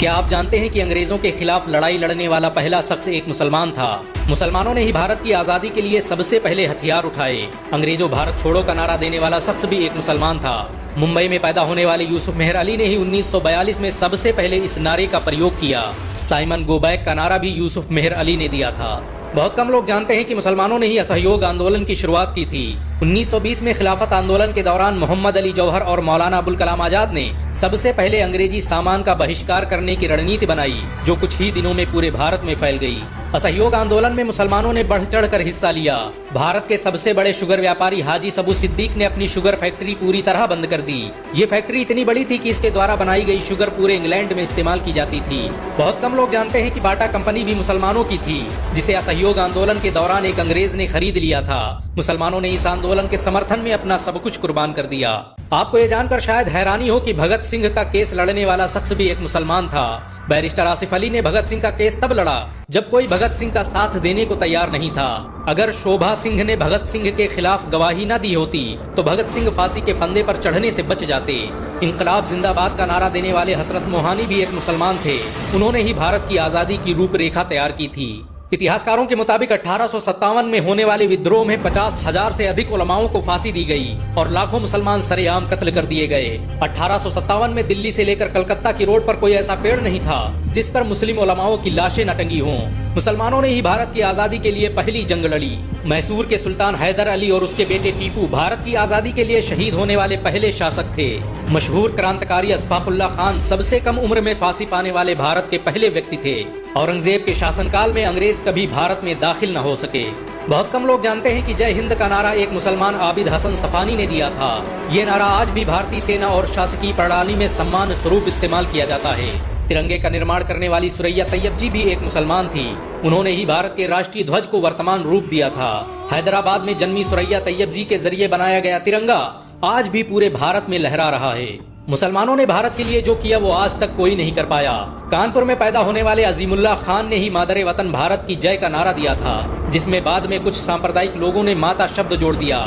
क्या आप जानते हैं कि अंग्रेजों के खिलाफ लड़ाई लड़ने वाला पहला शख्स एक मुसलमान था। मुसलमानों ने ही भारत की आजादी के लिए सबसे पहले हथियार उठाए। अंग्रेजों भारत छोड़ो का नारा देने वाला शख्स भी एक मुसलमान था। मुंबई में पैदा होने वाले यूसुफ मेहर अली ने ही 1942 में सबसे पहले इस नारे का प्रयोग किया। साइमन गो बैक का नारा भी यूसुफ मेहर अली ने दिया था। बहुत कम लोग जानते हैं कि मुसलमानों ने ही असहयोग आंदोलन की शुरुआत की थी। 1920 में खिलाफत आंदोलन के दौरान मोहम्मद अली जौहर और मौलाना अबुल कलाम आजाद ने सबसे पहले अंग्रेजी सामान का बहिष्कार करने की रणनीति बनाई, जो कुछ ही दिनों में पूरे भारत में फैल गई। असहयोग आंदोलन में मुसलमानों ने बढ़ चढ़ कर हिस्सा लिया। भारत के सबसे बड़े शुगर व्यापारी हाजी सबू सिद्दीक ने अपनी शुगर फैक्ट्री पूरी तरह बंद कर दी। ये फैक्ट्री इतनी बड़ी थी कि इसके द्वारा बनाई गई शुगर पूरे इंग्लैंड में इस्तेमाल की जाती थी। बहुत कम लोग जानते हैं कि बाटा कंपनी भी मुसलमानों की थी, जिसे असहयोग आंदोलन के दौरान एक अंग्रेज ने खरीद लिया था। मुसलमानों ने इस आंदोलन के समर्थन में अपना सब कुछ कुर्बान कर दिया। आपको ये जानकर शायद हैरानी हो कि भगत सिंह का केस लड़ने वाला शख्स भी एक मुसलमान था। बैरिस्टर आसिफ अली ने भगत सिंह का केस तब लड़ा जब कोई भगत सिंह का साथ देने को तैयार नहीं था। अगर शोभा सिंह ने भगत सिंह के खिलाफ गवाही न दी होती तो भगत सिंह फांसी के फंदे पर चढ़ने से बच जाते। इंकलाब जिंदाबाद का नारा देने वाले हसरत मोहानी भी एक मुसलमान थे। उन्होंने ही भारत की आजादी की रूपरेखा तैयार की थी। इतिहासकारों के मुताबिक 1857 में होने वाले विद्रोह में 50,000 से अधिक उलमाओं को फांसी दी गई और लाखों मुसलमान सरेआम कत्ल कर दिए गए। 1857 में दिल्ली से लेकर कलकत्ता की रोड पर कोई ऐसा पेड़ नहीं था जिस पर मुस्लिम उलमाओं की लाशें न टंगी हों। मुसलमानों ने ही भारत की आजादी के लिए पहली जंग लड़ी। मैसूर के सुल्तान हैदर अली और उसके बेटे टीपू भारत की आजादी के लिए शहीद होने वाले पहले शासक थे। मशहूर क्रांतिकारी अशफाकुल्ला खान सबसे कम उम्र में फांसी पाने वाले भारत के पहले व्यक्ति थे। औरंगजेब के शासनकाल में अंग्रेज कभी भारत में दाखिल न हो सके। बहुत कम लोग जानते हैं कि जय हिंद का नारा एक मुसलमान आबिद हसन सफानी ने दिया था। ये नारा आज भी भारतीय सेना और शासकीय प्रणाली में सम्मान स्वरूप इस्तेमाल किया जाता है। तिरंगे का निर्माण करने वाली सुरैया तैयब जी भी एक मुसलमान थी। उन्होंने ही भारत के राष्ट्रीय ध्वज को वर्तमान रूप दिया था। हैदराबाद में जन्मी सुरैया तैयब जी के जरिए बनाया गया तिरंगा आज भी पूरे भारत में लहरा रहा है। मुसलमानों ने भारत के लिए जो किया वो आज तक कोई नहीं कर पाया। कानपुर में पैदा होने वाले अजीमुल्लाह खान ने ही मादरे वतन भारत की जय का नारा दिया था, जिसमें बाद में कुछ सांप्रदायिक लोगों ने माता शब्द जोड़ दिया।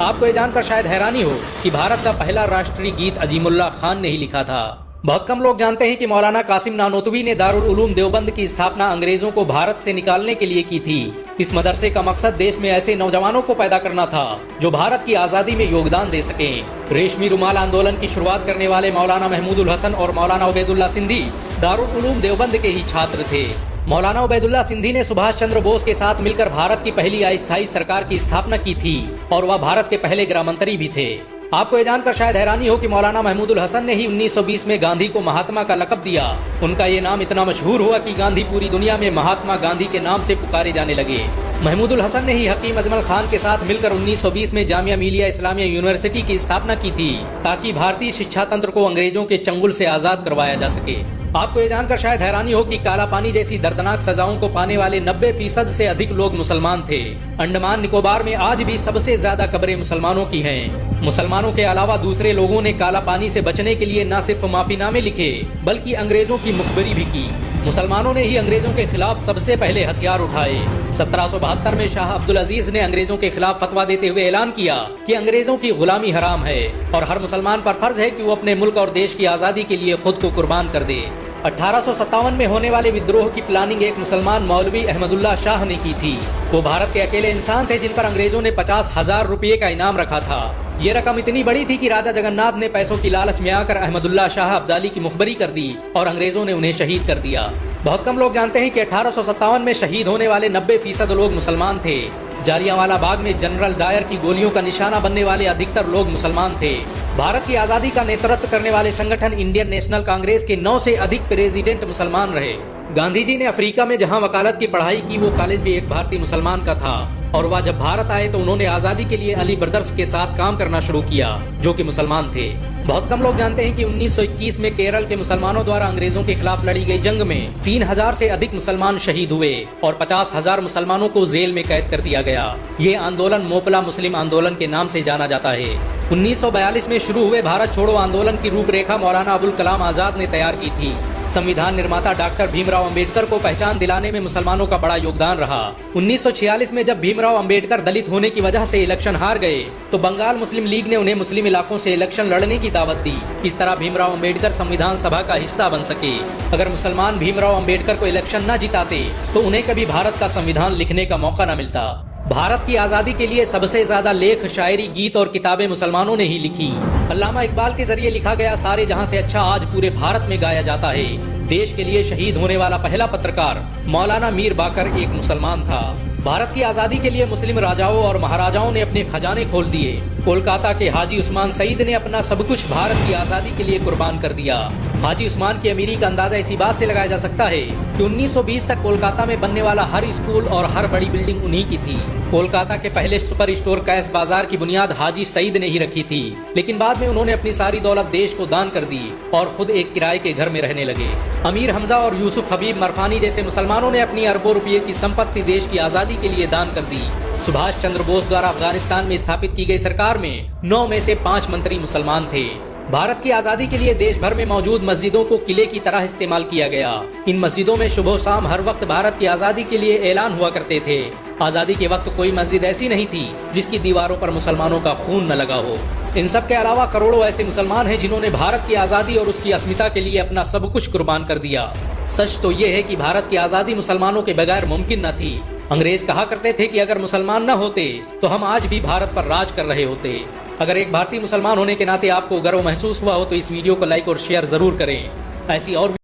आपको ये जानकर शायद हैरानी हो कि भारत का पहला राष्ट्रीय गीत अजीमुल्लाह खान ने ही लिखा था। बहुत कम लोग जानते हैं कि मौलाना कासिम नानोतवी ने दारुल उलूम देवबंद की स्थापना अंग्रेजों को भारत से निकालने के लिए की थी। इस मदरसे का मकसद देश में ऐसे नौजवानों को पैदा करना था जो भारत की आजादी में योगदान दे सकें। रेशमी रुमाल आंदोलन की शुरुआत करने वाले मौलाना महमूदुल हसन और मौलाना उबैदुल्ला सिंधी दारुल उलूम देवबंद के ही छात्र थे। मौलाना उबैदुल्ला सिंधी ने सुभाष चंद्र बोस के साथ मिलकर भारत की पहली अस्थायी सरकार की स्थापना की थी और वह भारत के पहले गृह मंत्री भी थे। आपको ये जानकर शायद हैरानी हो कि मौलाना महमूदुल हसन ने ही 1920 में गांधी को महात्मा का लक़ब दिया। उनका ये नाम इतना मशहूर हुआ कि गांधी पूरी दुनिया में महात्मा गांधी के नाम से पुकारे जाने लगे। महमूदुल हसन ने ही हकीम अजमल खान के साथ मिलकर 1920 में जामिया मिलिया इस्लामिया यूनिवर्सिटी की स्थापना की थी, ताकि भारतीय शिक्षा तंत्र को अंग्रेजों के चंगुल से आजाद करवाया जा सके। आपको ये जानकर शायद हैरानी हो कि काला पानी जैसी दर्दनाक सजाओं को पाने वाले 90% से अधिक लोग मुसलमान थे। अंडमान निकोबार में आज भी सबसे ज्यादा कब्रें मुसलमानों की हैं। मुसलमानों के अलावा दूसरे लोगों ने काला पानी से बचने के लिए न सिर्फ माफीनामे लिखे बल्कि अंग्रेजों की मुखबिरी भी की। मुसलमानों ने ही अंग्रेजों के खिलाफ सबसे पहले हथियार उठाए। 1772 में शाह अब्दुल अजीज ने अंग्रेजों के खिलाफ फतवा देते हुए ऐलान किया कि अंग्रेजों की गुलामी हराम है और हर मुसलमान पर फर्ज है कि वो अपने मुल्क और देश की आजादी के लिए खुद को कुर्बान कर दे। 1857 में होने वाले विद्रोह की प्लानिंग एक मुसलमान मौलवी अहमदुल्ला शाह ने की थी। वो भारत के अकेले इंसान थे जिन पर अंग्रेजों ने 50,000 रुपये का इनाम रखा था। ये रकम इतनी बड़ी थी कि राजा जगन्नाथ ने पैसों की लालच में आकर अहमदुल्ला शाह अब्दाली की मुखबरी कर दी और अंग्रेजों ने उन्हें शहीद कर दिया। बहुत कम लोग जानते हैं कि 1857 में शहीद होने वाले 90% लोग मुसलमान थे। जालियांवाला बाग में जनरल डायर की गोलियों का निशाना बनने वाले अधिकतर लोग मुसलमान थे। भारत की आजादी का नेतृत्व करने वाले संगठन इंडियन नेशनल कांग्रेस के 9 से अधिक प्रेसिडेंट मुसलमान रहे। गांधी जी ने अफ्रीका में जहां वकालत की पढ़ाई की, वो कॉलेज भी एक भारतीय मुसलमान का था और वह जब भारत आए तो उन्होंने आजादी के लिए अली ब्रदर्स के साथ काम करना शुरू किया, जो कि मुसलमान थे। बहुत कम लोग जानते हैं कि 1921 में केरल के मुसलमानों द्वारा अंग्रेजों के खिलाफ लड़ी गई जंग में 3000 से अधिक मुसलमान शहीद हुए और 50,000 मुसलमानों को जेल में कैद कर दिया गया। ये आंदोलन मोपला मुस्लिम आंदोलन के नाम से जाना जाता है। 1942 में शुरू हुए भारत छोड़ो आंदोलन की रूपरेखा मौलाना अबुल कलाम आजाद ने तैयार की थी। संविधान निर्माता डॉक्टर भीमराव अंबेडकर को पहचान दिलाने में मुसलमानों का बड़ा योगदान रहा। 1946 में जब भीमराव अंबेडकर दलित होने की वजह से इलेक्शन हार गए तो बंगाल मुस्लिम लीग ने उन्हें मुस्लिम इलाकों से इलेक्शन लड़ने की दावत दी। इस तरह भीमराव अंबेडकर संविधान सभा का हिस्सा बन सके। अगर मुसलमान भीमराव अंबेडकर को इलेक्शन न जिताते तो उन्हें कभी भारत का संविधान लिखने का मौका न मिलता। भारत की आजादी के लिए सबसे ज्यादा लेख, शायरी, गीत और किताबें मुसलमानों ने ही लिखी। अल्लामा इकबाल के जरिए लिखा गया सारे जहां से अच्छा आज पूरे भारत में गाया जाता है। देश के लिए शहीद होने वाला पहला पत्रकार मौलाना मीर बाकर एक मुसलमान था। भारत की आजादी के लिए मुस्लिम राजाओं और महाराजाओं ने अपने खजाने खोल दिए। कोलकाता के हाजी उस्मान सईद ने अपना सब कुछ भारत की आजादी के लिए कुर्बान कर दिया। हाजी उस्मान की अमीरी का अंदाजा इसी बात से लगाया जा सकता है कि 1920 तक कोलकाता में बनने वाला हर स्कूल और हर बड़ी बिल्डिंग उन्हीं की थी। कोलकाता के पहले सुपर स्टोर कैश बाजार की बुनियाद हाजी सईद ने ही रखी थी, लेकिन बाद में उन्होंने अपनी सारी दौलत देश को दान कर दी और खुद एक किराए के घर में रहने लगे। अमीर हमजा और यूसुफ हबीब मरफानी जैसे मुसलमानों ने अपनी अरबों रुपये की संपत्ति देश की आजादी के लिए दान कर दी। सुभाष चंद्र बोस द्वारा अफगानिस्तान में स्थापित की गई सरकार में 9 में से 5 मंत्री मुसलमान थे। भारत की आजादी के लिए देश भर में मौजूद मस्जिदों को किले की तरह इस्तेमाल किया गया। इन मस्जिदों में सुबह शाम हर वक्त भारत की आजादी के लिए ऐलान हुआ करते थे। आजादी के वक्त कोई मस्जिद ऐसी नहीं थी जिसकी दीवारों पर मुसलमानों का खून न लगा हो। इन सब के अलावा करोड़ों ऐसे मुसलमान हैं जिन्होंने भारत की आजादी और उसकी अस्मिता के लिए अपना सब कुछ कुर्बान कर दिया। सच तो ये है कि भारत की आजादी मुसलमानों के बगैर मुमकिन न थी। अंग्रेज कहा करते थे कि अगर मुसलमान न होते तो हम आज भी भारत पर राज कर रहे होते। अगर एक भारतीय मुसलमान होने के नाते आपको गर्व महसूस हुआ हो तो इस वीडियो को लाइक और शेयर जरूर करें। ऐसी और